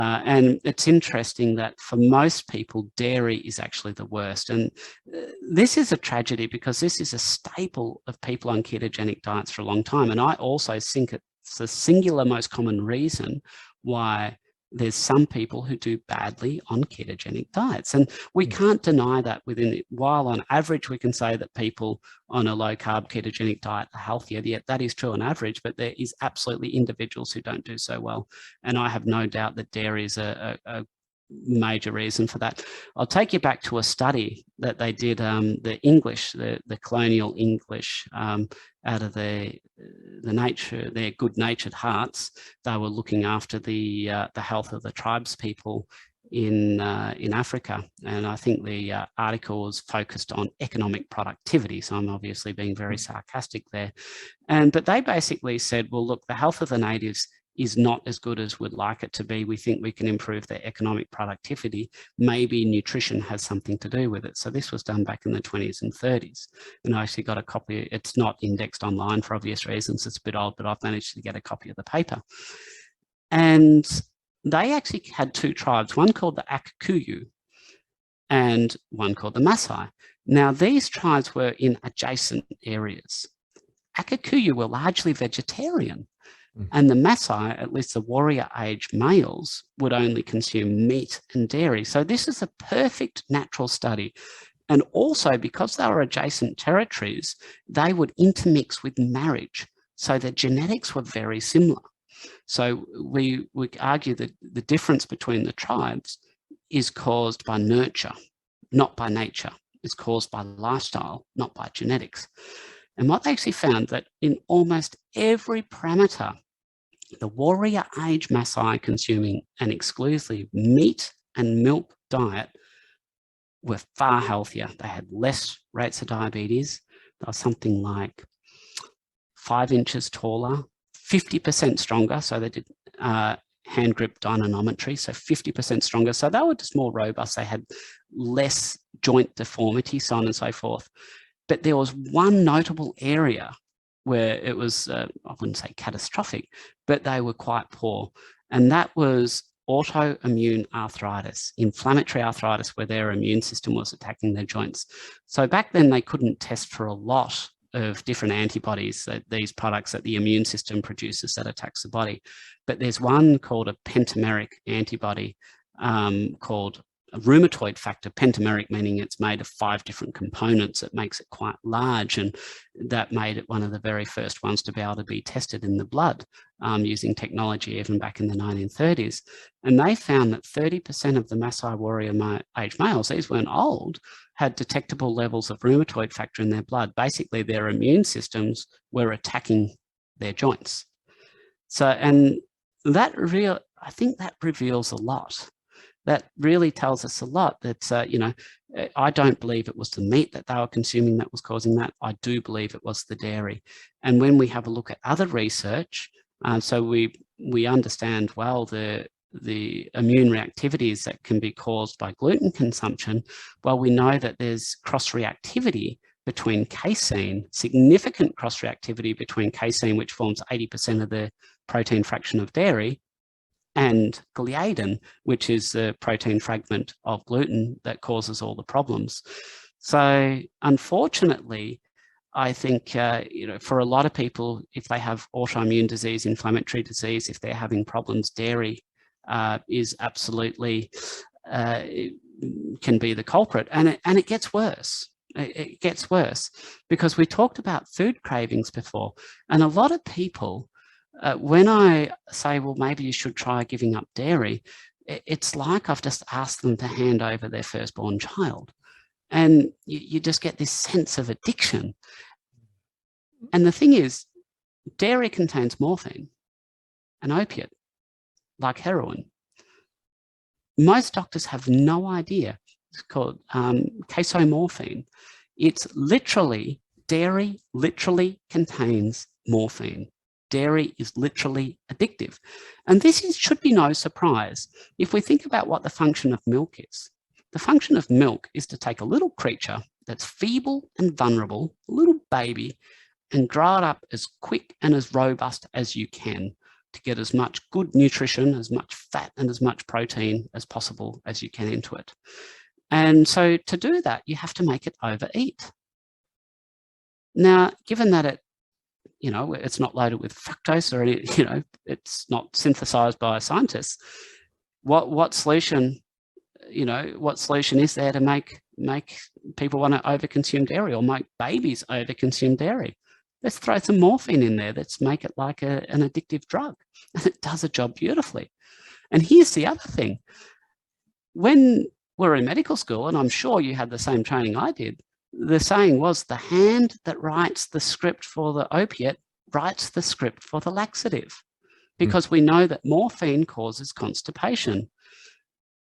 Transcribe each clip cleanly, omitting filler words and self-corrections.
And it's interesting that for most people, dairy is actually the worst. And this is a tragedy because this is a staple of people on ketogenic diets for a long time. And I also think it's the singular most common reason why there's some people who do badly on ketogenic diets. And we can't deny that within it. While on average, we can say that people on a low carb ketogenic diet are healthier, yet that is true on average, but there is absolutely individuals who don't do so well. And I have no doubt that dairy is a major reason for that. I'll take you back to a study that they did, the English, the colonial English, out of their good-natured hearts. They were looking after the health of the tribes people in Africa, and I think the article was focused on economic productivity. So I'm obviously being very sarcastic there, but they basically said, well, look, the health of the natives is not as good as we'd like it to be. We think we can improve their economic productivity. Maybe nutrition has something to do with it. So this was done back in the 20s and 30s. And I actually got a copy. It's not indexed online for obvious reasons. It's a bit old, but I've managed to get a copy of the paper. And they actually had two tribes, one called the Akakuyu and one called the Maasai. Now, these tribes were in adjacent areas. Akakuyu were largely vegetarian. And the Maasai, at least the warrior age males, would only consume meat and dairy. So this is a perfect natural study. And also, because they were adjacent territories, they would intermix with marriage. So the genetics were very similar. So we argue that the difference between the tribes is caused by nurture, not by nature. It's caused by lifestyle, not by genetics. And what they actually found that in almost every parameter, the warrior age Maasai consuming an exclusively meat and milk diet were far healthier. They had less rates of diabetes. They were something like 5 inches taller, 50% stronger. So they did hand grip dynamometry, so 50% stronger. So they were just more robust. They had less joint deformity, so on and so forth. But there was one notable area where it was, I wouldn't say catastrophic, but they were quite poor. And that was autoimmune arthritis, inflammatory arthritis, where their immune system was attacking their joints. So back then they couldn't test for a lot of different antibodies, these products that the immune system produces that attacks the body. But there's one called a pentameric antibody called a rheumatoid factor, pentameric meaning it's made of 5 different components. That makes it quite large, and that made it one of the very first ones to be able to be tested in the blood using technology even back in the 1930s. And they found that 30% of the Maasai warrior age males, these weren't old, had detectable levels of rheumatoid factor in their blood. Basically, their immune systems were attacking their joints. So, and that I think that reveals a lot. That really tells us a lot that, you know, I don't believe it was the meat that they were consuming that was causing that. I do believe it was the dairy. And when we have a look at other research, so we understand well the immune reactivities that can be caused by gluten consumption. Well, we know that there's cross-reactivity between casein, significant cross-reactivity between casein, which forms 80% of the protein fraction of dairy, and gliadin, which is the protein fragment of gluten that causes all the problems. So unfortunately, I think, you know, for a lot of people, if they have autoimmune disease, inflammatory disease, if they're having problems, dairy is absolutely, can be the culprit. And it gets worse. It gets worse because we talked about food cravings before. And a lot of people, when I say, well, maybe you should try giving up dairy, it's like I've just asked them to hand over their firstborn child. And you just get this sense of addiction. And the thing is, dairy contains morphine, an opiate, like heroin. Most doctors have no idea. It's called casomorphine. It's literally, dairy literally contains morphine. Dairy is literally addictive. And this should be no surprise if we think about what the function of milk is. The function of milk is to take a little creature that's feeble and vulnerable, a little baby, and grow it up as quick and as robust as you can. to get as much good nutrition, as much fat and as much protein as possible as you can into it. And so to do that, you have to make it overeat. Now, given that it's not loaded with fructose or any, it's not synthesized by scientists, what solution is there to make people want to overconsume dairy or make babies overconsume dairy? Let's throw some morphine in there. Let's make it like an addictive drug. And it does a job beautifully. And here's the other thing. When we're in medical school, and I'm sure you had the same training I did, the saying was the hand that writes the script for the opiate writes the script for the laxative, because we know that morphine causes constipation.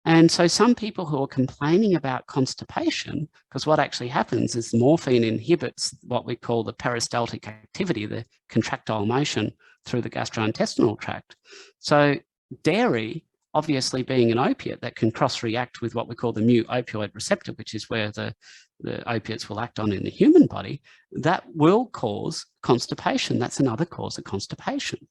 And so some people who are complaining about constipation, because what actually happens is morphine inhibits what we call the peristaltic activity, the contractile motion through the gastrointestinal tract. So dairy, obviously being an opiate that can cross-react with what we call the mu-opioid receptor, which is where the opiates will act on in the human body, that will cause constipation. That's another cause of constipation.